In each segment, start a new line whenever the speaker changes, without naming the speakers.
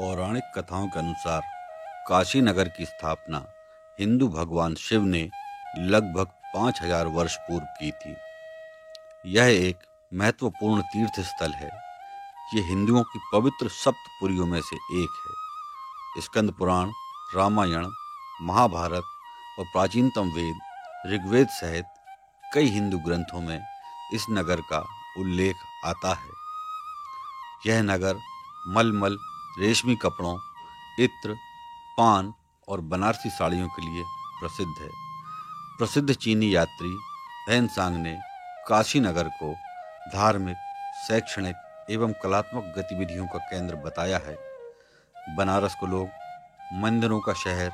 पौराणिक कथाओं के अनुसार काशी नगर की स्थापना हिंदू भगवान शिव ने लगभग 5000 वर्ष पूर्व की थी। यह एक महत्वपूर्ण तीर्थ स्थल है। ये हिंदुओं की पवित्र सप्तपुरियों में से एक है। स्कंद पुराण, रामायण, महाभारत और प्राचीनतम वेद ऋग्वेद सहित कई हिंदू ग्रंथों में इस नगर का उल्लेख आता है। यह नगर मलमल, रेशमी कपड़ों, इत्र, पान और बनारसी साड़ियों के लिए प्रसिद्ध है। प्रसिद्ध चीनी यात्री ह्वेनसांग ने काशी नगर को धार्मिक, शैक्षणिक एवं कलात्मक गतिविधियों का केंद्र बताया है। बनारस को लोग मंदिरों का शहर,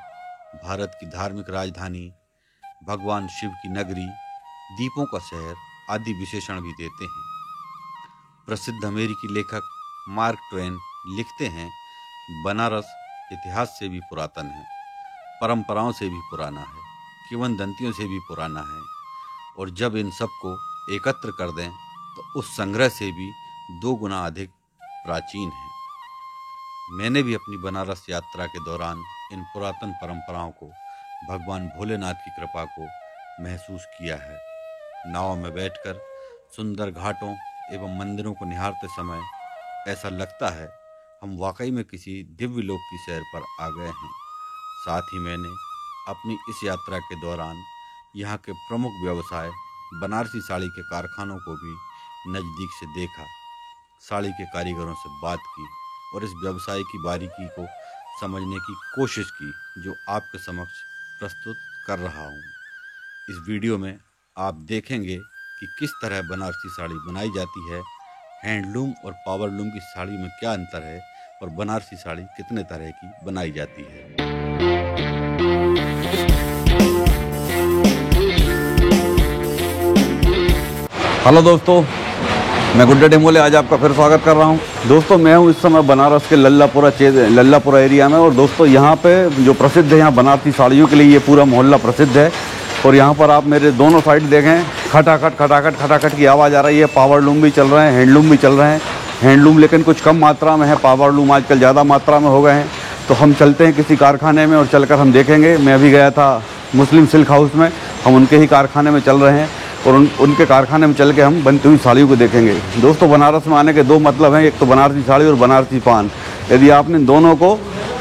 भारत की धार्मिक राजधानी, भगवान शिव की नगरी, दीपों का शहर आदि विशेषण भी देते हैं। प्रसिद्ध अमेरिकी लेखक मार्क ट्वेन लिखते हैं, बनारस इतिहास से भी पुरातन है, परंपराओं से भी पुराना है, किंवदंतियों से भी पुराना है, और जब इन सबको एकत्र कर दें तो उस संग्रह से भी 2 गुना अधिक प्राचीन है। मैंने भी अपनी बनारस यात्रा के दौरान इन पुरातन परंपराओं को, भगवान भोलेनाथ की कृपा को महसूस किया है। नाव में बैठकर सुंदर घाटों एवं मंदिरों को निहारते समय ऐसा लगता है हम वाकई में किसी दिव्य लोक की सैर पर आ गए हैं। साथ ही मैंने अपनी इस यात्रा के दौरान यहाँ के प्रमुख व्यवसाय बनारसी साड़ी के कारखानों को भी नज़दीक से देखा, साड़ी के कारीगरों से बात की और इस व्यवसाय की बारीकी को समझने की कोशिश की जो आपके समक्ष प्रस्तुत कर रहा हूँ। इस वीडियो में आप देखेंगे कि किस तरह बनारसी साड़ी बनाई जाती है, हैंडलूम और पावरलूम की साड़ी में क्या अंतर है और बनारसी साड़ी कितने तरह की बनाई जाती है।
हेलो दोस्तों, मैं गुड्डा डेमोले आज आपका फिर स्वागत कर रहा हूं। दोस्तों, मैं हूं इस समय बनारस के लल्लापुरा एरिया में। और दोस्तों, यहां पे जो प्रसिद्ध है, यहाँ बनारसी साड़ियों के लिए ये पूरा मोहल्ला प्रसिद्ध है। और यहाँ पर आप मेरे दोनों साइड देखें, खटाखट की आवाज़ आ रही है। पावरलूम भी चल रहे हैं, हैंडलूम भी चल रहे हैं। हैंडलूम लेकिन कुछ कम मात्रा में है, पावरलूम आजकल ज़्यादा मात्रा में हो गए हैं। तो हम चलते हैं किसी कारखाने में और चलकर हम देखेंगे। मैं अभी गया था मुस्लिम सिल्क हाउस में, हम उनके ही कारखाने में चल रहे हैं और उनके कारखाने में चल के हम बनती हुई साड़ियों को देखेंगे। दोस्तों, बनारस में आने के 2 मतलब हैं, एक तो बनारसी साड़ी और बनारसी पान। यदि आपने दोनों को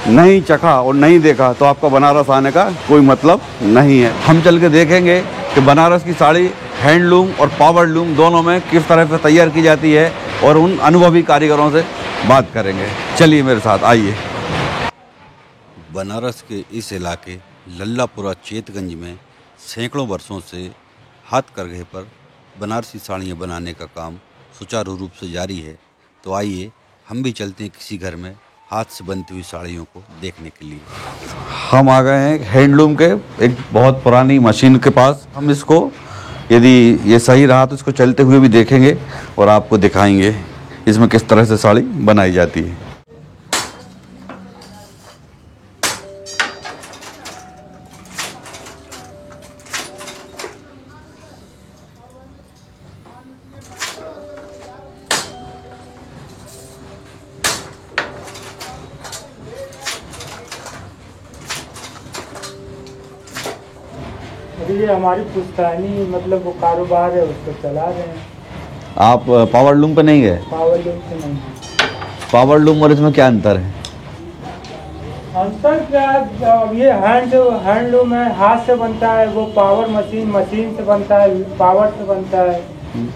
नहीं चखा और नहीं देखा तो आपका बनारस आने का कोई मतलब नहीं है। हम चल के देखेंगे कि बनारस की साड़ी हैंडलूम और पावरलूम दोनों में किस तरह से तैयार की जाती है और उन अनुभवी कारीगरों से बात करेंगे। चलिए मेरे साथ, आइए।
बनारस के इस इलाके लल्लापुरा चेतगंज में सैकड़ों वर्षों से हाथकरघे पर बनारसी साड़ियाँ बनाने का काम सुचारू रूप से जारी है। तो आइए हम भी चलते हैं किसी घर में हाथ से बनती हुई साड़ियों को देखने के लिए।
हम आ गए हैं हैंडलूम के एक बहुत पुरानी मशीन के पास। हम इसको, यदि ये सही रहा तो इसको चलते हुए भी देखेंगे और आपको दिखाएंगे इसमें किस तरह से साड़ी बनाई जाती है।
ये हमारी पुश्तैनी मतलब वो कारोबार है, उसको चला रहे हैं।
आप पावरलूम पे नहीं गए?
पावरलूम से नहीं।
पावरलूम और इसमें क्या अंतर है?
अंतर क्या है, अब ये हैंडलूम है, हाथ से बनता है, वो पावर मशीन से बनता है, पावर से बनता है।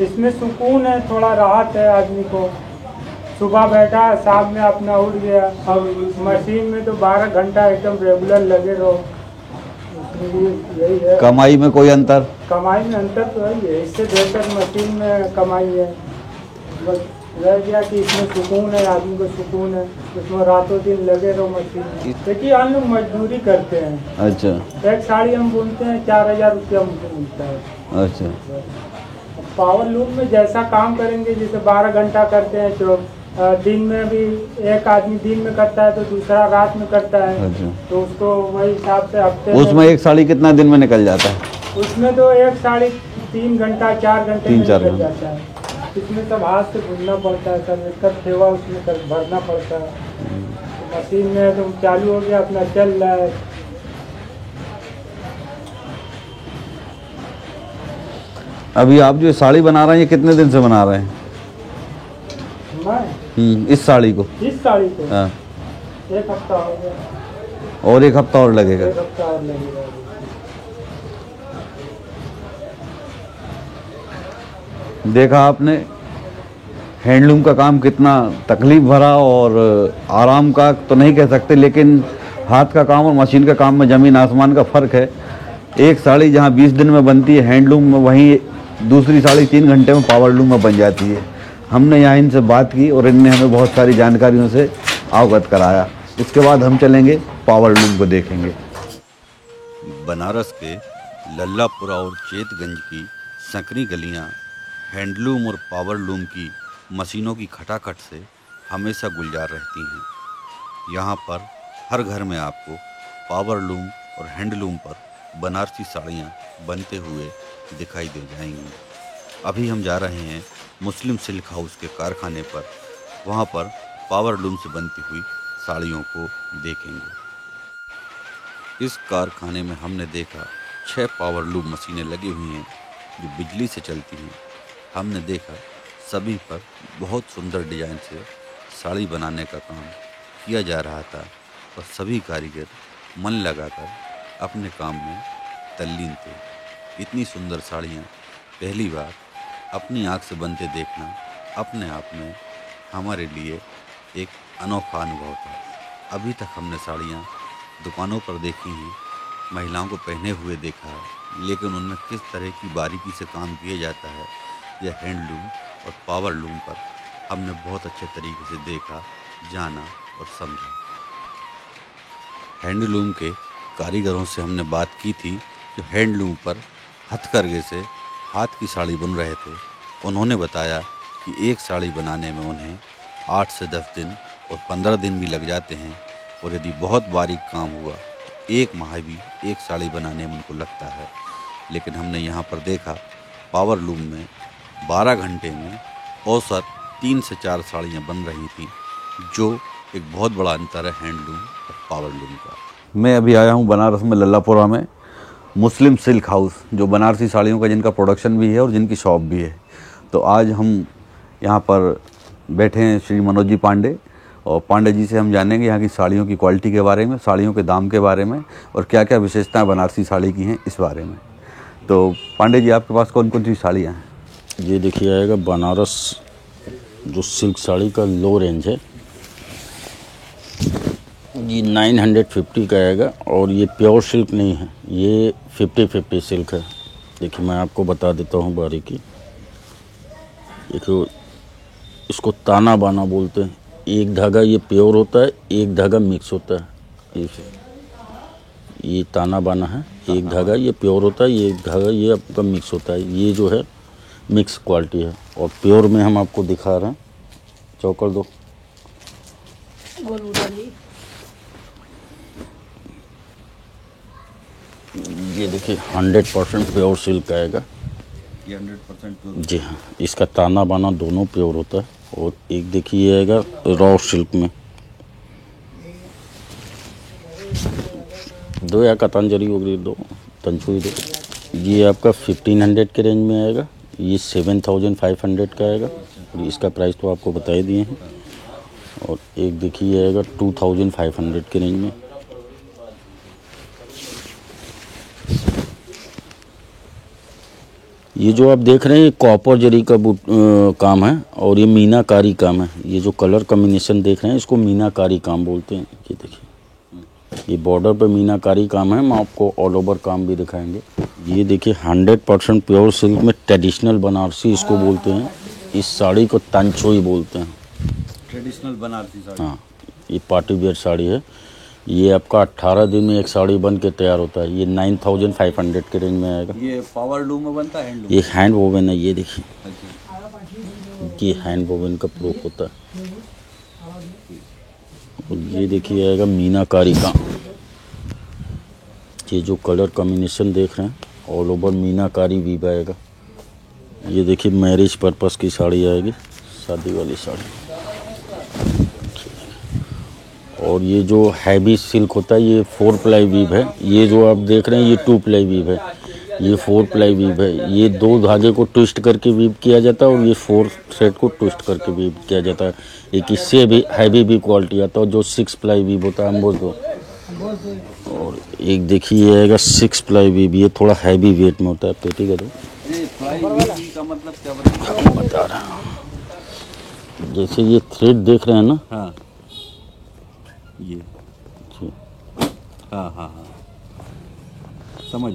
इसमें सुकून है, थोड़ा राहत है आदमी को। सुबह बैठा, शाम में अपना उठ गया। अब मशीन में तो 12 घंटा एकदम रेगुलर लगे रहो। यही है।
कमाई में कोई अंतर?
कमाई में अंतर तो है, इससे बेहतर मशीन में कमाई है। बस रह गया कि इसमें सुकून है, आदमी को सुकून है, इसमें रातों दिन लगे रहो मशीन। देखिए, हम लोग मजदूरी करते हैं।
अच्छा।
एक साड़ी हम बुनते हैं, 4000 रुपया मुझे मिलता है।
अच्छा।
पावरलूम में जैसा काम करेंगे, जैसे 12 घंटा करते हैं तो दिन में भी एक आदमी दिन में करता है तो दूसरा रात में करता है।
अच्छा।
तो उसको वही हिसाब से हफ्ते
उसमें एक साड़ी कितना दिन में निकल जाता है?
उसमें तो एक साड़ी 3 घंटा 4 घंटे में निकल जाता है। इसमें सब हाथ से बुनना पड़ता है, सब एक ठेवा उसमें भरना पड़ता है। मशीन में तो चालू हो गया, अपना चल रहा है।
अभी आप जो साड़ी बना रहे हैं ये कितने दिन से बना रहे हैं?
मैं
इस साड़ी को?
इस साड़ी को
हाँ।
1 हफ्ता हो गया।
और 1 हफ्ता और लगेगा?
1 हफ्ता और लगेगा।
देखा आपने हैंडलूम का काम कितना तकलीफ भरा और आराम का तो नहीं कह सकते, लेकिन हाथ का काम और मशीन का काम में ज़मीन आसमान का फ़र्क है। एक साड़ी जहाँ 20 दिन में बनती है हैंडलूम में, वहीं दूसरी साड़ी 3 घंटे में पावर लूम में बन जाती है। हमने यहाँ इनसे बात की और इनने हमें बहुत सारी जानकारियों से अवगत कराया। इसके बाद हम चलेंगे पावर लूम को देखेंगे।
बनारस के लल्लापुरा और चेतगंज की संकरी गलियां हैंडलूम और पावर लूम की मशीनों की खटाखट से हमेशा गुलजार रहती हैं। यहाँ पर हर घर में आपको पावर लूम और हैंडलूम पर बनारसी साड़ियाँ बनते हुए दिखाई दे जाएंगी। अभी हम जा रहे हैं मुस्लिम सिल्क हाउस के कारखाने पर, वहाँ पर पावर लूम से बनती हुई साड़ियों को देखेंगे। इस कारखाने में हमने देखा 6 पावर लूम मशीनें लगी हुई हैं जो बिजली से चलती हैं। हमने देखा सभी पर बहुत सुंदर डिजाइन से साड़ी बनाने का काम किया जा रहा था और सभी कारीगर मन लगाकर अपने काम में तल्लीन थे। इतनी सुंदर साड़ियाँ पहली बार अपनी आँख से बनते देखना अपने आप में हमारे लिए एक अनोखा अनुभव था। अभी तक हमने साड़ियाँ दुकानों पर देखी हैं, महिलाओं को पहने हुए देखा है, लेकिन उनमें किस तरह की बारीकी से काम किया जाता है यह हैंडलूम और पावर लूम पर हमने बहुत अच्छे तरीके से देखा, जाना और समझा। हैंडलूम के कारीगरों से हमने बात की थी जो हैंडलूम पर हथकरघे से हाथ की साड़ी बुन रहे थे। उन्होंने बताया कि एक साड़ी बनाने में उन्हें 8 से 10 दिन और 15 दिन भी लग जाते हैं, और यदि बहुत बारीक काम हुआ तो 1 माह भी एक साड़ी बनाने में उनको लगता है। लेकिन हमने यहाँ पर देखा पावर लूम में 12 घंटे में औसत 3 से 4 साड़ियाँ बन रही थी, जो एक बहुत बड़ा अंतर है हैंडलूम और पावर लूम का।
मैं अभी आया हूँ बनारस में लल्लापुरा में मुस्लिम सिल्क हाउस, जो बनारसी साड़ियों का जिनका प्रोडक्शन भी है और जिनकी शॉप भी है। तो आज हम यहाँ पर बैठे हैं श्री मनोज जी पांडे, और पांडे जी से हम जानेंगे यहाँ की साड़ियों की क्वालिटी के बारे में, साड़ियों के दाम के बारे में, और क्या क्या विशेषताएं बनारसी साड़ी की हैं इस बारे में। तो पांडे जी, आपके पास कौन कौन सी साड़ियाँ हैं?
ये देखिए आएगा बनारस जो सिल्क साड़ी का लो रेंज है, ये 950 का आएगा, और ये प्योर सिल्क नहीं है, ये 50-50 सिल्क है। देखिए मैं आपको बता देता हूँ बारीकी। देखो इसको ताना बाना बोलते हैं। एक धागा ये प्योर होता है, एक धागा मिक्स होता है। ये ताना बाना है, एक धागा ये प्योर होता है, एक धागा ये आपका मिक्स होता है। ये जो है मिक्स क्वालिटी है, और प्योर में हम आपको दिखा रहे हैं। चौकर दो। ये देखिए 100% प्योर सिल्क आएगा।
ये 100% प्योर?
जी हाँ, इसका ताना बाना दोनों प्योर होता है। और एक देखिए आएगा रॉ सिल्क में, दो या कतांजलि वगैरह दो, तंचुई दो। ये आपका 1500 के रेंज में आएगा, ये 7500 का आएगा, और इसका प्राइस तो आपको बता ही दिए हैं। और एक देखिए आएगा 2500 के रेंज में। ये जो आप देख रहे हैं ये कॉपर जरी का काम है, और ये मीनाकारी काम है। ये जो कलर कॉम्बिनेशन देख रहे हैं इसको मीनाकारी काम बोलते हैं। ये देखिए ये बॉर्डर पे मीनाकारी काम है, हम आपको ऑल ओवर काम भी दिखाएंगे। ये देखिए 100% प्योर सिल्क में ट्रेडिशनल बनारसी इसको बोलते हैं। इस साड़ी को तंचोई बोलते हैं,
ट्रेडिशनल बनारसी साड़ी।
हाँ, ये पार्टी वेयर साड़ी है। ये आपका 18 दिन में एक साड़ी बन के तैयार होता है। ये 9500 के रेंज में आएगा।
ये पावर लूम में बनता है हैंडलूम?
ये हैंड वोवन है, ये देखिए ये हैंड वोवन का प्रूफ होता है। और ये देखिए आएगा मीनाकारी का। ये जो कलर कॉम्बिनेशन देख रहे हैं ऑल ओवर मीनाकारी वीव आएगा। ये देखिए मैरिज पर्पस की साड़ी आएगी, शादी वाली साड़ी। और ये जो हैवी सिल्क होता है ये 4 प्लाई वीव है। ये जो आप देख रहे हैं ये 2 प्लाई वीव है, ये 4 प्लाई वीव है। ये 2 धागे को ट्विस्ट करके वीव किया जाता है और ये 4 थ्रेड को ट्विस्ट करके वीव किया जाता है। एक इससे भी हैवी भी क्वालिटी आता है जो 6 प्लाई वीव होता है हम बोल दो। और एक देखिए ये आएगा 6 प्लाई वीव, ये थोड़ा हैवी वेट में होता है। पेटी का दो
का मतलब क्या
बता रहा हूँ। जैसे ये थ्रेड देख रहे हैं ना,
हाँ ये हाँ हाँ हाँ समझ।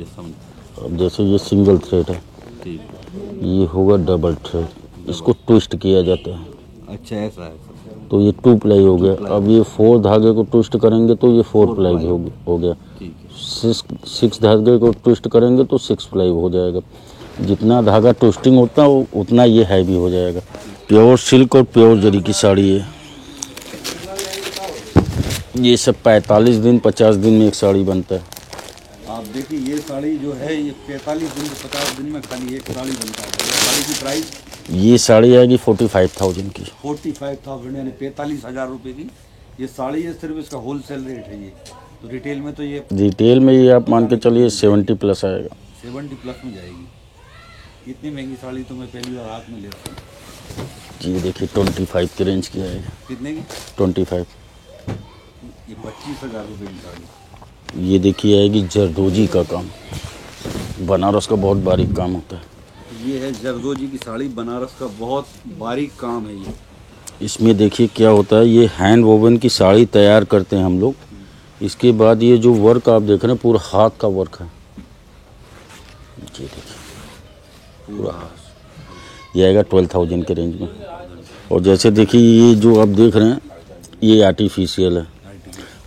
अब जैसे ये सिंगल थ्रेड है,
ठीक,
ये होगा डबल थ्रेड, इसको ट्विस्ट किया जाता है।
अच्छा ऐसा है।
तो ये 2 प्लाई हो गया। अब ये 4 धागे को ट्विस्ट करेंगे तो ये 4 प्लाई हो गया।
ठीक है,
6 धागे को ट्विस्ट करेंगे तो 6 प्लाई हो जाएगा। जितना धागा ट्विस्टिंग होता है उतना ये हैवी हो जाएगा। प्योर सिल्क और प्योर जरी की साड़ी है। ये सब 45 दिन 50 दिन में एक साड़ी बनता है।
आप देखिए ये साड़ी जो है ये 45 दिन से 50 दिन में खाली एक साड़ी बनता है। साड़ी की प्राइस
ये साड़ी आएगी 45,000 की।
45,000 यानी 45,000 रुपये की ये साड़ी है। सिर्फ इसका होलसेल रेट है ये। तो रिटेल में तो ये
रिटेल में ये आप मान के चलिए 70 प्लस आएगा।
70 प्लस में जाएगी। इतनी महंगी साड़ी तो मैं पहली बार हाथ में ले रहा हूँ।
ये देखिए 25 की रेंज की आएगी।
कितने की?
25।
ये 25,000 रुपये की साड़ी।
ये देखिए आएगी जरदोजी का काम, बनारस का बहुत बारीक काम होता है।
ये है जरदोजी की साड़ी, बनारस का बहुत बारीक काम है ये।
इसमें देखिए क्या होता है, ये हैंड वोवन की साड़ी तैयार करते हैं हम लोग। इसके बाद ये जो वर्क आप देख रहे हैं पूरा हाथ का वर्क है। ये देखिए पूरा हाथ, ये आएगा 12,000 के रेंज में। और जैसे देखिए ये जो आप देख रहे हैं ये आर्टिफिशियल है।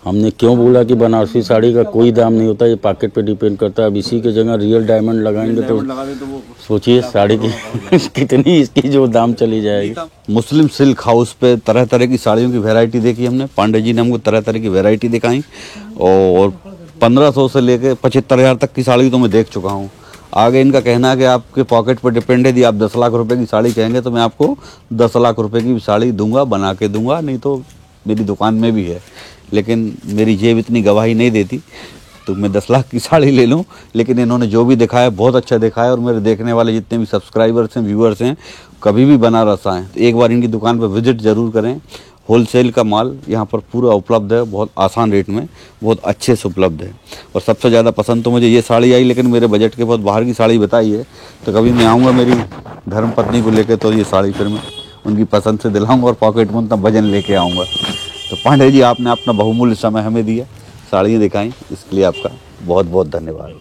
हमने क्यों बोला कि बनारसी साड़ी का कोई दाम नहीं होता, ये पॉकेट पे डिपेंड करता है। अब इसी के जगह रियल डायमंड लगाएंगे तो सोचिए साड़ी की कितनी इसकी जो दाम चली जाएगी।
मुस्लिम सिल्क हाउस पे तरह तरह की साड़ियों की वैरायटी देखी हमने। पांडे जी ने हमको तरह तरह की वैरायटी दिखाई और 1500 से लेकर 75,000 तक की साड़ी तो मैं देख चुका हूँ। आगे इनका कहना है कि आपके पॉकेट पर डिपेंड है। यदि आप 10 लाख रुपए की साड़ी कहेंगे तो मैं आपको 10 लाख रुपए की साड़ी दूंगा, बना के दूंगा। नहीं तो मेरी दुकान में भी है, लेकिन मेरी जेब इतनी गवाही नहीं देती तो मैं 10 लाख की साड़ी ले लूं। लेकिन इन्होंने जो भी दिखाया बहुत अच्छा दिखाया। और मेरे देखने वाले जितने भी सब्सक्राइबर्स हैं, व्यूअर्स हैं, कभी भी बनारस आएँ तो एक बार इनकी दुकान पर विजिट ज़रूर करें। होलसेल का माल यहाँ पर पूरा उपलब्ध है, बहुत आसान रेट में, बहुत अच्छे से उपलब्ध है। और सबसे ज़्यादा पसंद तो मुझे ये साड़ी आई, लेकिन मेरे बजट के बहुत बाहर की साड़ी बताई है। तो कभी मैं आऊँगा मेरी धर्म पत्नी को लेकर तो ये साड़ी फिर मैं उनकी पसंद से दिलाऊँगा और पॉकेट में उतना वजन लेके आऊँगा। तो पांडे जी आपने अपना बहुमूल्य समय हमें दिया, साड़ियाँ दिखाई, इसके लिए आपका बहुत बहुत धन्यवाद।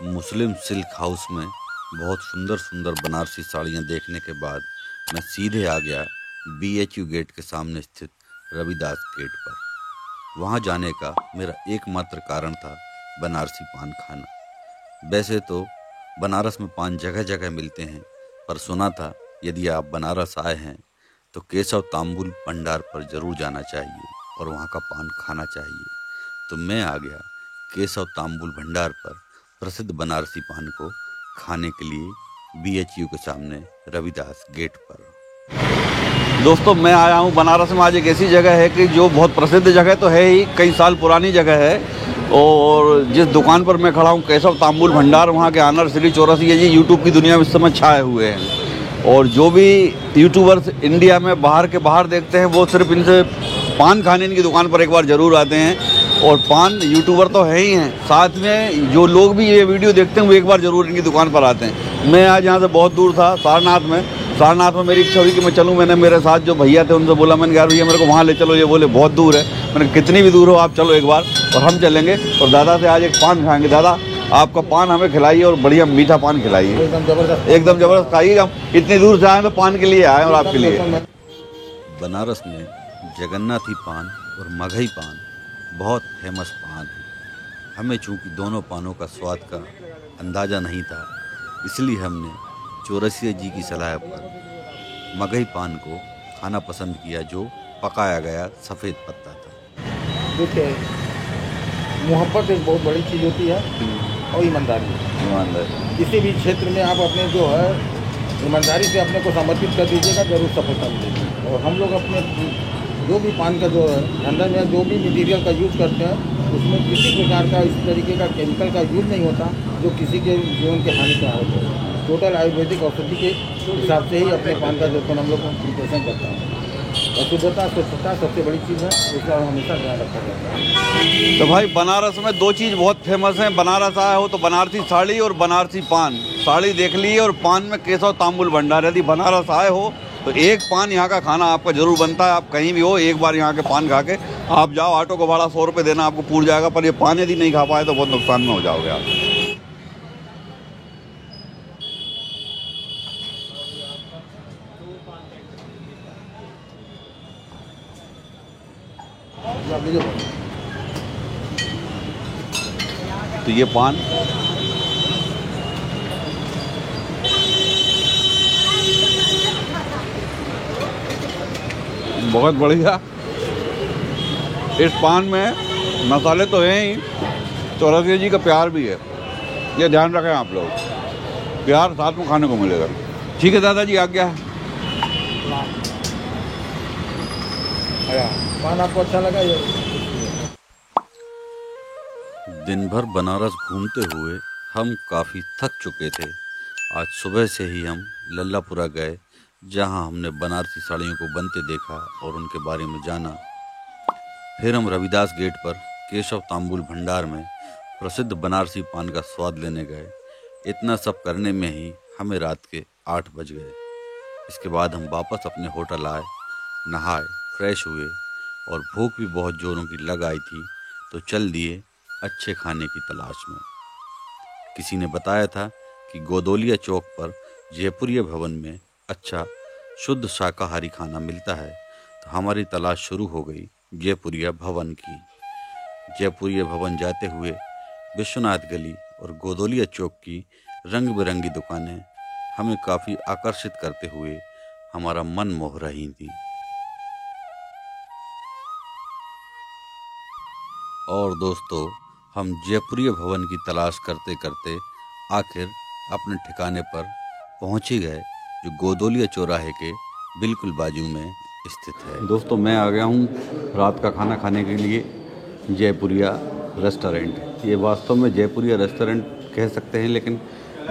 मुस्लिम सिल्क हाउस में बहुत सुंदर सुंदर बनारसी साड़ियाँ देखने के बाद मैं सीधे आ गया BHU गेट के सामने स्थित रविदास गेट पर। वहाँ जाने का मेरा एकमात्र कारण था बनारसी पान खाना। वैसे तो बनारस में पान जगह जगह मिलते हैं, पर सुना था यदि आप बनारस आए हैं तो केशव तांबुल भंडार पर जरूर जाना चाहिए और वहाँ का पान खाना चाहिए। तो मैं आ गया केशव तांबुल भंडार पर प्रसिद्ध बनारसी पान को खाने के लिए BHU के सामने रविदास गेट पर। दोस्तों मैं आया हूँ बनारस में। आज एक ऐसी जगह है कि जो बहुत प्रसिद्ध जगह तो है ही, कई साल पुरानी जगह है। और जिस दुकान पर मैं खड़ा हूँ केशव तांबुल भंडार, वहाँ के आनर श्री चौरसिया जी यूट्यूब की दुनिया में इस समय छाए हुए हैं। और जो भी यूट्यूबर्स इंडिया में बाहर के बाहर देखते हैं वो सिर्फ इनसे पान खाने इनकी दुकान पर एक बार ज़रूर आते हैं। और पान यूट्यूबर तो है ही हैं, साथ में जो लोग भी ये वीडियो देखते हैं वो एक बार ज़रूर इनकी दुकान पर आते हैं। मैं आज यहाँ से बहुत दूर था सारनाथ में मेरी इच्छा हुई कि मैं चलूँ। मैंने मेरे साथ जो भैया थे उनसे बोला, मैंने कहा भैया मेरे को वहाँ ले चलो। ये बोले बहुत दूर है। मैंने कितनी भी दूर हो आप चलो एक बार, और हम चलेंगे और दादा से आज एक पान खाएँगे। दादा आपका पान हमें खिलाइए और बढ़िया मीठा पान खिलाइए, एकदम ज़बरदस्त खाइए। हम इतनी दूर से आए तो पान के लिए आए और आपके लिए। बनारस में जगन्नाथी पान और मगही पान बहुत फेमस पान है। हमें चूँकि दोनों पानों का स्वाद का अंदाज़ा नहीं था, इसलिए हमने चौरसिया जी की सलाह पर मगही पान को खाना पसंद किया, जो पकाया गया सफ़ेद पत्ता था।
देखिए मोहब्बत एक बहुत बड़ी चीज़ होती है और ईमानदारी। किसी भी क्षेत्र में आप अपने जो है ईमानदारी से अपने को समर्पित कर दीजिएगा, जरूर सफलता मिलेगी। और हम लोग अपने जो भी पान का जो अंदर में जो भी मटेरियल का यूज़ करते हैं उसमें किसी प्रकार का इस तरीके का केमिकल का यूज़ नहीं होता जो किसी के जीवन के हानिकारक हो। टोटल आयुर्वेदिक औषधि के हिसाब से ही अपने पान का जो हम लोग प्रिपरेशन करता है। और शुद्धता स्वच्छता सबसे बड़ी चीज़ है, उसका हमेशा ध्यान रखा जाता है।
तो भाई बनारस में दो चीज़ बहुत फेमस हैं। बनारस आए हो तो बनारसी साड़ी और बनारसी पान। साड़ी देख ली और पान में केशव तांबुल भंडार। यदि बनारस आए हो तो एक पान यहाँ का खाना आपका जरूर बनता है। आप कहीं भी हो एक बार यहाँ के पान खा के आप जाओ। ऑटो को भाड़ा 100 रुपये देना आपको पूर जाएगा, पर ये पान यदि नहीं खा पाए तो बहुत नुकसान में हो जाओगे आप। तो ये पान बहुत बढ़िया। इस पान में मसाले तो हैं ही, चौरसिया जी का प्यार भी है। ये ध्यान रखें आप लोग, प्यार साथ में खाने को मिलेगा। ठीक है दादाजी, आज्ञा है।
पान आपको अच्छा लगा?
दिन भर बनारस घूमते हुए हम काफ़ी थक चुके थे। आज सुबह से ही हम लल्लापुरा गए, जहां हमने बनारसी साड़ियों को बनते देखा और उनके बारे में जाना। फिर हम रविदास गेट पर केशव तांबुल भंडार में प्रसिद्ध बनारसी पान का स्वाद लेने गए। इतना सब करने में ही हमें रात के 8 बज गए। इसके बाद हम वापस अपने होटल आए, नहाए, फ्रेश हुए और भूख भी बहुत जोरों की लग आई थी, तो चल दिए अच्छे खाने की तलाश में। किसी ने बताया था कि गोदोलिया चौक पर जयपुरिया भवन में अच्छा शुद्ध शाकाहारी खाना मिलता है, तो हमारी तलाश शुरू हो गई जयपुरिया भवन की। जयपुरिया भवन जाते हुए विश्वनाथ गली और गोदोलिया चौक की रंग बिरंगी दुकानें हमें काफ़ी आकर्षित करते हुए हमारा मन मोह रही थी। और दोस्तों, हम जयपुरिया भवन की तलाश करते करते आखिर अपने ठिकाने पर पहुंच ही गए, जो गोदोलिया चौराहे के बिल्कुल बाजू में स्थित है।
दोस्तों, मैं आ गया हूँ रात का खाना खाने के लिए जयपुरिया रेस्टोरेंट। ये वास्तव में जयपुरिया रेस्टोरेंट कह सकते हैं, लेकिन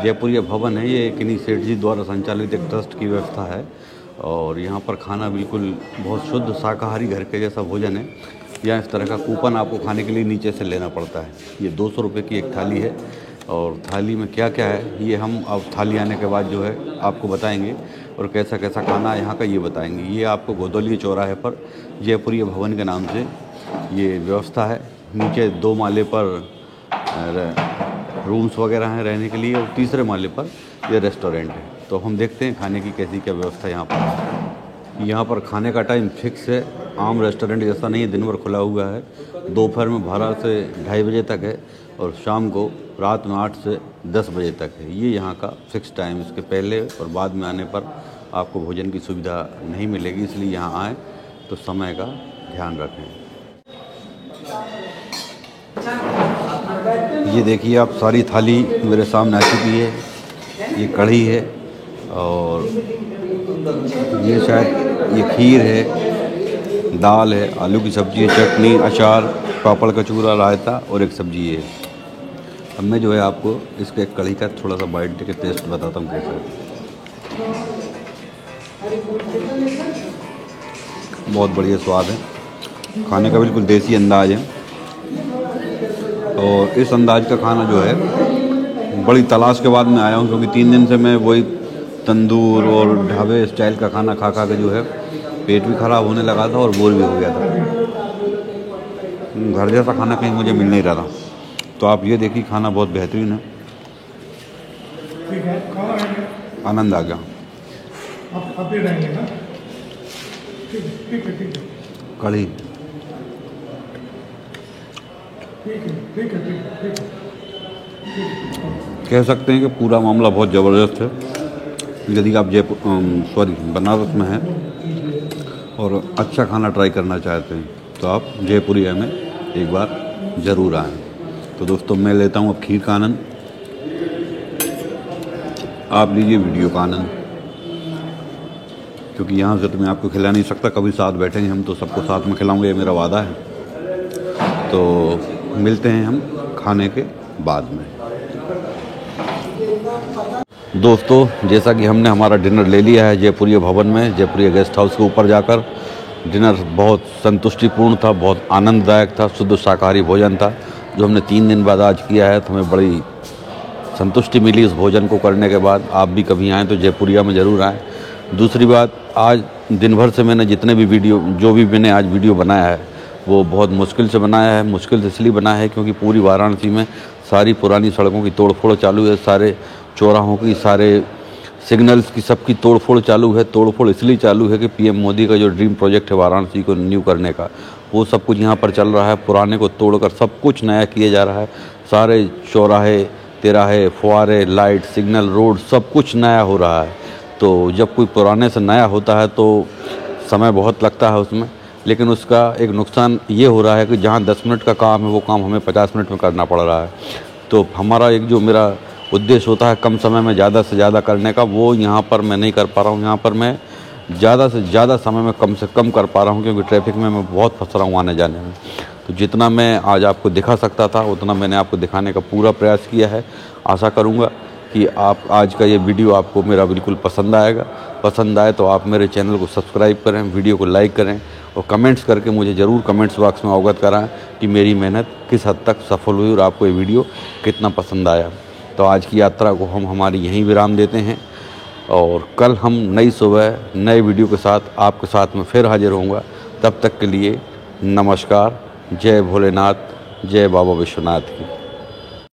जयपुरिया भवन है। ये किन्हीं सेठ जी द्वारा संचालित एक ट्रस्ट की व्यवस्था है और यहाँ पर खाना बिल्कुल बहुत शुद्ध शाकाहारी घर के जैसा भोजन है। यहाँ इस तरह का कूपन आपको खाने के लिए नीचे से लेना पड़ता है। ये 200 रुपये की एक थाली है और थाली में क्या क्या है ये हम अब थाली आने के बाद जो है आपको बताएंगे, और कैसा कैसा खाना यहाँ का ये बताएंगे। ये आपको गोदोलिया चौराहे पर जयपुरिया भवन के नाम से ये व्यवस्था है। नीचे 2 माले पर रूम्स वगैरह हैं रहने के लिए और तीसरे माले पर ये रेस्टोरेंट है। तो हम देखते हैं खाने की कैसी क्या व्यवस्था यहाँ पर। यहाँ पर खाने का टाइम फिक्स है, आम रेस्टोरेंट जैसा नहीं है, दिन भर खुला हुआ है। दोपहर में 12 से 2:30 बजे तक है और शाम को रात में 8 से 10 बजे तक है। ये यहाँ का फिक्स टाइम। इसके पहले और बाद में आने पर आपको भोजन की सुविधा नहीं मिलेगी, इसलिए यहाँ आएँ तो समय का ध्यान रखें। ये देखिए आप, सारी थाली मेरे सामने आ चुकी है। ये कढ़ी है और ये शायद ये खीर है, दाल है, आलू की सब्ज़ी है, चटनी, अचार, पापड़ का चूरा, रायता और एक सब्ज़ी है। अब मैं जो है आपको इसके कढ़ी का थोड़ा सा बाइट देके टेस्ट बताता हूँ कैसा है। बहुत बढ़िया स्वाद है, खाने का बिल्कुल देसी अंदाज है। और इस अंदाज का खाना जो है बड़ी तलाश के बाद मैं आया हूँ, क्योंकि 3 दिन से मैं वही तंदूर और ढाबे स्टाइल का खाना खा खा के जो है पेट भी ख़राब होने लगा था और बोर भी हो गया था। घर जैसा खाना कहीं मुझे मिल नहीं रहा था। तो आप ये देखिए, खाना बहुत बेहतरीन है, आनंद आ गया। कढ़ी कह सकते हैं कि पूरा मामला बहुत ज़बरदस्त है। यदि आप बनारस में हैं और अच्छा खाना ट्राई करना चाहते हैं तो आप जयपुरिया में एक बार ज़रूर आएँ। तो दोस्तों, मैं लेता हूँ अब खीर का आनंद, आप लीजिए वीडियो का आनंद। क्योंकि यहाँ से तो मैं आपको खिला नहीं सकता। कभी साथ बैठेंगे हम तो सबको साथ में खिलाऊंगे, ये मेरा वादा है। तो मिलते हैं हम खाने के बाद में। दोस्तों जैसा कि हमने हमारा डिनर ले लिया है जयपुरीय भवन में, जयपुरीय गेस्ट हाउस के ऊपर जाकर। डिनर बहुत संतुष्टिपूर्ण था, बहुत आनंददायक था, शुद्ध शाकाहारी भोजन था जो हमने 3 दिन बाद आज किया है। तो हमें बड़ी संतुष्टि मिली इस भोजन को करने के बाद। आप भी कभी आएँ तो जयपुरिया में ज़रूर आएँ। दूसरी बात, आज दिन भर से मैंने जितने भी जो भी मैंने आज वीडियो बनाया है वो बहुत मुश्किल से बनाया है। मुश्किल से इसलिए बनाया है क्योंकि पूरी वाराणसी में सारी पुरानी सड़कों की तोड़फोड़ चालू है, सारे चौराहों की, सारे सिग्नल्स की, सबकी तोड़फोड़ चालू है। तोड़फोड़ इसलिए चालू है कि पीएम मोदी का जो ड्रीम प्रोजेक्ट है वाराणसी को न्यू करने का, वो सब कुछ यहाँ पर चल रहा है। पुराने को तोड़कर सब कुछ नया किया जा रहा है। सारे चौराहे, तिराहे, फुआरे, लाइट, सिग्नल, रोड सब कुछ नया हो रहा है। तो जब कोई पुराने से नया होता है तो समय बहुत लगता है उसमें, लेकिन उसका एक नुकसान ये हो रहा है कि जहाँ 10 मिनट का काम है वो काम हमें 50 मिनट में करना पड़ रहा है। तो हमारा एक जो मेरा उद्देश्य होता है कम समय में ज़्यादा से ज़्यादा करने का, वो यहाँ पर मैं नहीं कर पा रहा हूँ। यहाँ पर मैं ज़्यादा से ज़्यादा समय में कम से कम कर पा रहा हूँ क्योंकि ट्रैफिक में मैं बहुत फंस रहा हूँ आने जाने में। तो जितना मैं आज आपको दिखा सकता था उतना मैंने आपको दिखाने का पूरा प्रयास किया है। आशा करूँगा कि आप आज का ये वीडियो आपको मेरा बिल्कुल पसंद आएगा। पसंद आए तो आप मेरे चैनल को सब्सक्राइब करें, वीडियो को लाइक करें और कमेंट्स करके मुझे ज़रूर कमेंट्स बॉक्स में अवगत कराएं कि मेरी मेहनत किस हद तक सफल हुई और आपको ये वीडियो कितना पसंद आया। तो आज की यात्रा को हम हमारी यहीं विराम देते हैं और कल हम नई सुबह नए वीडियो के साथ आपके साथ में फिर हाजिर होऊंगा। तब तक के लिए नमस्कार। जय भोलेनाथ, जय बाबा विश्वनाथ की।